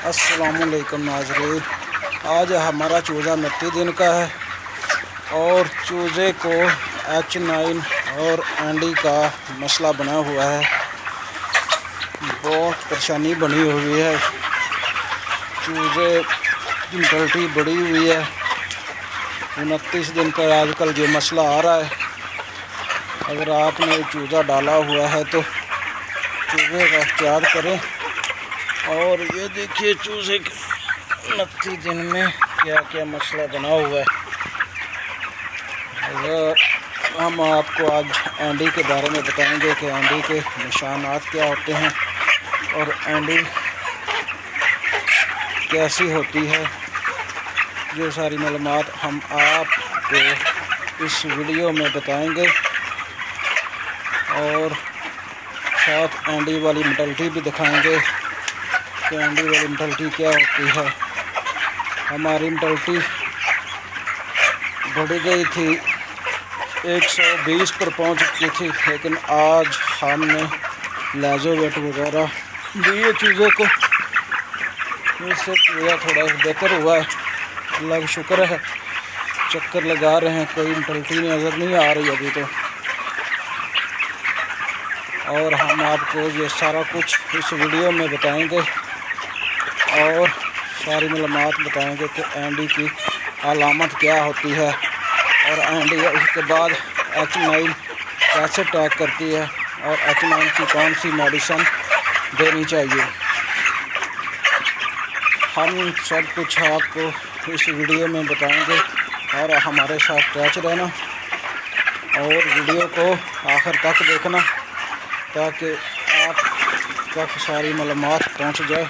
अस्सलामुअलैकुम नाज़रीन, आज हमारा चूज़ा मिट्टी दिन का है और चूज़े को H9 और एंडी का मसला बना हुआ है। बहुत परेशानी बनी हुई है, चूज़े की मोर्टेलिटी बढ़ी हुई है। 29 दिन का आजकल जो मसला आ रहा है, अगर आपने चूज़ा डाला हुआ है तो चूज़े का एहतियात करें। और ये देखिए चूज़े 29 दिन में क्या क्या मसला बना हुआ है। अगर हम आपको आज एंडी के बारे में बताएंगे कि एंडी के निशानात क्या होते हैं और एंडी कैसी होती है, ये सारी मालूमात हम आपको इस वीडियो में बताएंगे और साथ एंडी वाली मोर्टेलिटी भी दिखाएंगे कि एंडी वाली मोर्टेलिटी क्या होती है। हमारी मोर्टेलिटी बढ़ गई थी, 120 पर पहुंच चुकी थी, लेकिन आज हमने लाजोवेट वगैरह दिए चूज़े को, इससे चूज़ा थोड़ा बेहतर हुआ है। अल्लाह का शुक्र है। चक्कर लगा रहे हैं, कोई मोर्टेलिटी नज़र नहीं आ रही अभी तो। और हम आपको ये सारा कुछ इस वीडियो में बताएंगे और सारी मालूमात बताएंगे कि एंडी की अलामत क्या होती है और एंडी उसके बाद H9 कैसे अटैक करती है और H9 की कौन सी मेडिसिन देनी चाहिए। हम सब कुछ आपको इस वीडियो में बताएंगे और हमारे साथ टच रहना और वीडियो को आखिर तक देखना ताकि आप तक सारी मालूमात पहुंच जाए।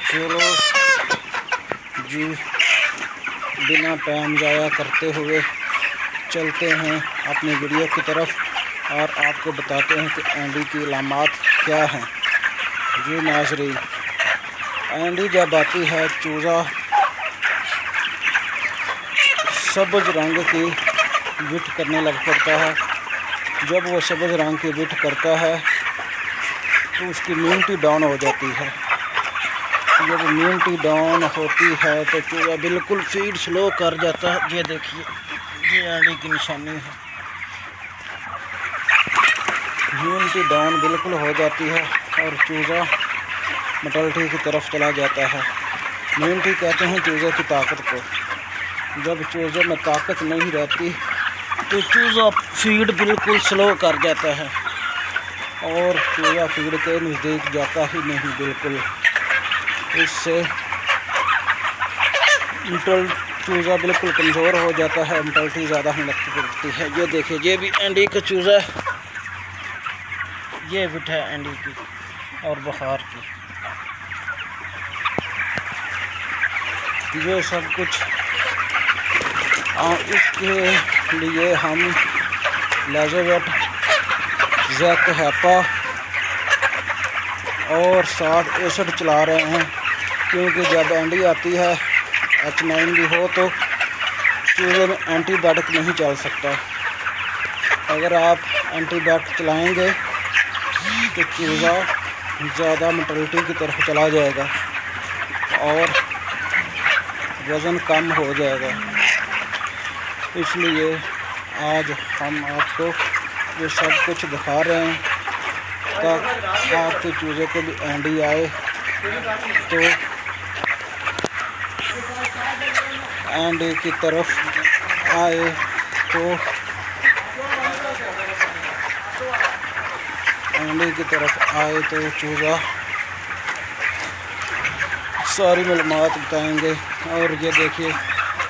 चलो जी, बिना टाइम ज़ाया करते हुए चलते हैं अपनी वीडियो की तरफ और आपको बताते हैं कि एंडी की अलामत क्या हैं। जी नाज़रीन, एंडी जब आती है, चूज़ा सब्ज़ रंग की विट करने लग पड़ता है। जब वो सब्ज़ रंग की विट करता है तो उसकी इम्यूनिटी डाउन हो जाती है। जब इम्यूनिटी डाउन होती है तो चूज़ा बिल्कुल फीड स्लो कर जाता है। ये देखिए, ये एंडी की निशानी है। इम्यूनिटी डाउन बिल्कुल हो जाती है और चूज़ा मोर्टेलिटी की तरफ चला जाता है। इम्यूनिटी कहते हैं चूज़े की ताकत को। जब चूज़े में ताकत नहीं रहती तो चूज़ा फीड बिल्कुल स्लो कर जाता है और चूज़ा फीड के नज़दीक जाता ही नहीं बिल्कुल। इससे चूज़ा बिल्कुल कमज़ोर हो जाता है, मोर्टेलिटी ज़्यादा होने लगती है। ये देखिए, ये भी एंडी का चूज़ा है, ये विट है एंडी की और बुखार की। ये सब कुछ इसके लिए हम लाजोवेट, जैक हैपा और साथ एसिड चला रहे हैं, क्योंकि जब एंडी आती है H9 भी हो तो चूज़े में एंटीबायोटिक नहीं चल सकता। अगर आप एंटीबायोटिक चलाएंगे तो चूज़ा ज़्यादा मोर्टेलिटी की तरफ चला जाएगा और वज़न कम हो जाएगा। इसलिए आज हम आपको ये सब कुछ दिखा रहे हैं ताकि आपके चूज़े को भी एंडी आए तो एंडी की तरफ आए तो एंडी की तरफ आए तो चूज़ा सारी मालूमात बताएंगे। और ये देखिए,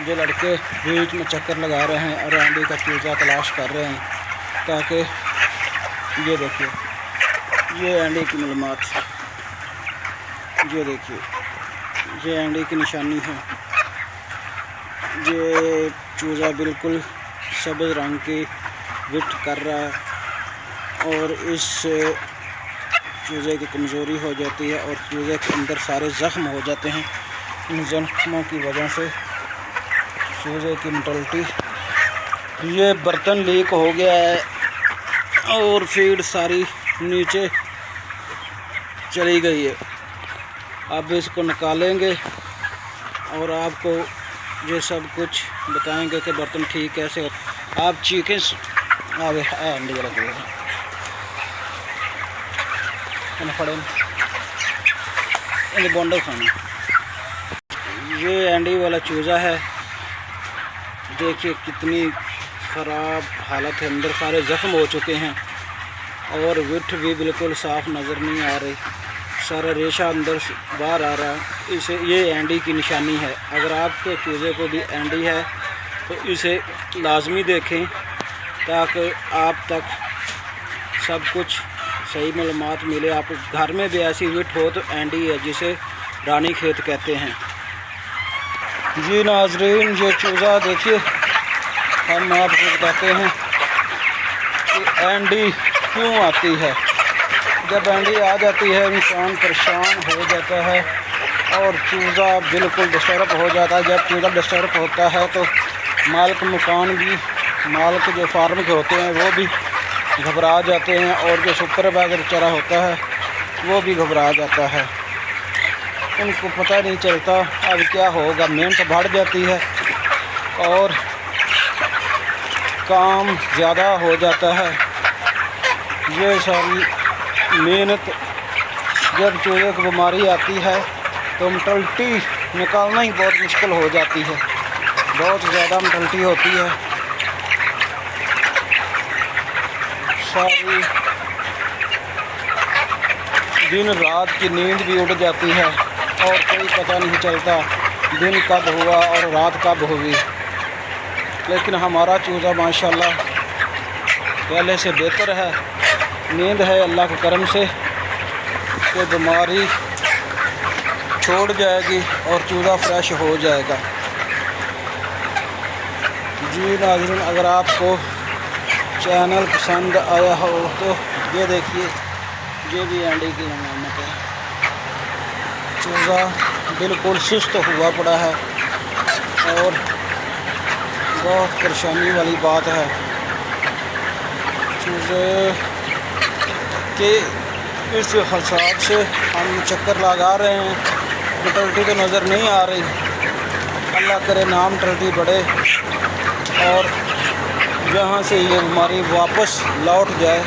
जो लड़के बीच में चक्कर लगा रहे हैं और एंडी का चूज़ा तलाश कर रहे हैं, ताकि ये देखिए, ये एंडी की मालूमात, ये देखिए, ये एंडी की निशानी है। ये चूज़ा बिल्कुल सब्ज़ रंग की विट कर रहा है और इससे चूज़े की कमज़ोरी हो जाती है और चूज़े के अंदर सारे ज़ख्म हो जाते हैं। इन ज़ख्मों की वजह से चूज़े की मोर्टेलिटी, ये बर्तन लीक हो गया है और फीड सारी नीचे चली गई है। अब इसको निकालेंगे और आपको ये सब कुछ बताएंगे कि बर्तन ठीक कैसे हो। आप चिकन आगे अंडी वाला फड़े बोंडल खाना। ये अंडी वाला चूज़ा है, देखिए कितनी ख़राब हालत है, अंदर सारे ज़ख्म हो चुके हैं और विठ भी बिल्कुल साफ़ नज़र नहीं आ रही, सारा रेशा अंदर बाहर आ रहा है। इसे ये एंडी की निशानी है। अगर आपके चूज़े को भी एंडी है तो इसे लाजमी देखें ताकि आप तक सब कुछ सही मालूमात मिले। आप घर में भी ऐसी विठ हो तो एंडी है, जिसे रानी खेत कहते हैं। जी नाजरीन, ये चूज़ा देखिए, हम आपको बताते हैं कि एंडी क्यों आती है। जब एंडी आ जाती है इंसान परेशान हो जाता है और चूज़ा बिल्कुल डिस्टर्ब हो जाता है। जब चूज़ा डिस्टर्ब होता है तो मालिक मकान भी, मालिक जो फार्म के होते हैं वो भी घबरा जाते हैं और जो सुपरवाइजर बेचारा होता है वो भी घबरा जाता है। उनको पता नहीं चलता अब क्या होगा। मेहनत बढ़ जाती है और काम ज़्यादा हो जाता है। ये सारी मेहनत, जब चूज़े को बीमारी आती है तो मोर्टेलिटी निकालना ही बहुत मुश्किल हो जाती है, बहुत ज़्यादा मोर्टेलिटी होती है। सारी दिन रात की नींद भी उड़ जाती है और कोई पता नहीं चलता दिन कब हुआ और रात कब हुई। लेकिन हमारा चूज़ा माशाल्लाह पहले से बेहतर है। नींद है अल्लाह के करम से कि बीमारी छोड़ जाएगी और चूज़ा फ्रेश हो जाएगा। जी नाज़रीन, अगर आपको चैनल पसंद आया हो तो ये देखिए, ये भी एंडी की अलामत है। चूज़ा बिल्कुल सुस्त हुआ पड़ा है और बहुत परेशानी वाली बात है। चूज़े के इस हिसाब से हम चक्कर लगा रहे हैं, मोर्टेलिटी तो नज़र नहीं आ रही। अल्लाह करे ना मोर्टेलिटी बढ़े और जहाँ से ये बीमारी वापस लौट जाए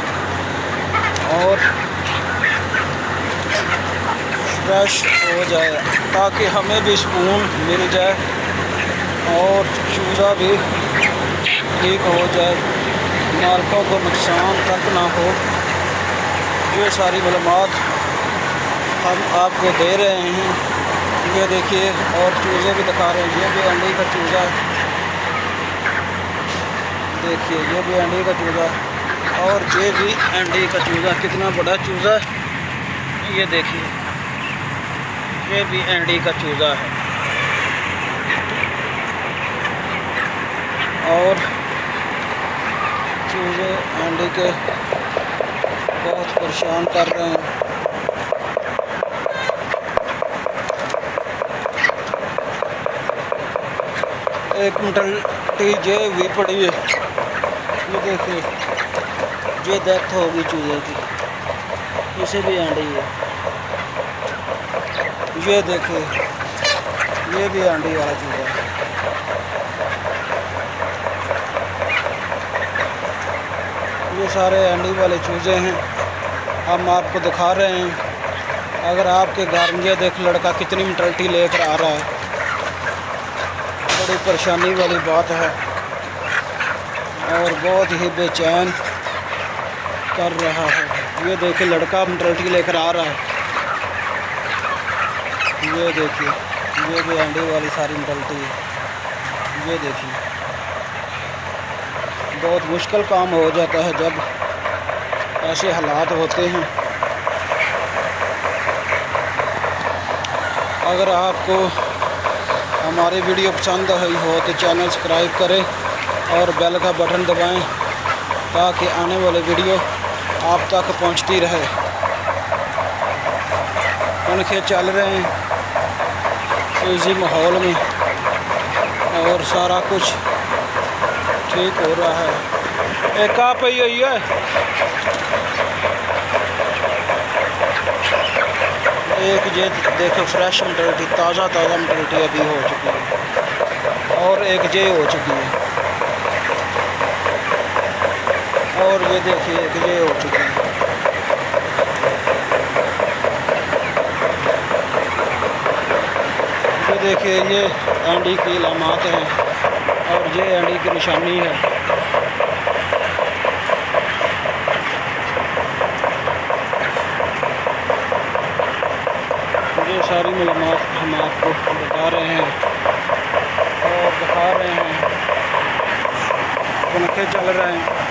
और फ्रेश हो जाए, ताकि हमें भी सुकून मिल जाए और चूज़ा भी ठीक हो जाए, मालिकों को नुकसान तक ना हो। ये सारी मालूमात हम आपको दे रहे हैं। ये देखिए, और चूज़े भी दिखा रहे हैं। ये भी अंडे का चूज़ा, देखिए ये भी अंडे का चूज़ा और ये भी अंडे का चूज़ा। कितना बड़ा चूज़ा है, ये देखिए, ये भी अंडे का चूज़ा है और चूज़े अंडे के बहुत परेशान कर रहे हैं। एक मोर्टेलिटी जे हुई पड़ी है, ये देखिए, ये डेथ होगी चूज़े की, इसे भी अंडे है। ये देखिए, ये भी अंडे वाला चूज़ा है। ये सारे अंडे वाले चूज़े हैं, हम आपको दिखा रहे हैं। अगर आपके घर में, ये देख लड़का कितनी मोर्टेलिटी लेकर आ रहा है, बड़ी परेशानी वाली बात है और बहुत ही बेचैन कर रहा है। ये देखिए, लड़का मोर्टेलिटी लेकर आ रहा है। ये देखिए, ये भी अंडे वाली सारी मोर्टेलिटी है। ये देखिए, बहुत मुश्किल काम हो जाता है जब ऐसे हालात होते हैं। अगर आपको हमारी वीडियो पसंद आई हो तो चैनल सब्सक्राइब करें और बेल का बटन दबाएं ताकि आने वाले वीडियो आप तक पहुंचती रहे। पंखे चल रहे हैं इसी माहौल में और सारा कुछ ठीक हो रहा है। एक आप ही है। एक ये देखो फ्रेश मटलिटी, ताज़ा मटलिटी अभी हो चुकी है, और एक ये हो चुकी है, और ये देखिए एक ये हो चुकी है। ये देखिए ये एंडी की अलामात हैं, और ये एंडी की निशानी है। ये सारी मालूमात हम आपको बता रहे हैं और दिखा रहे हैं, पंखे चल रहे हैं।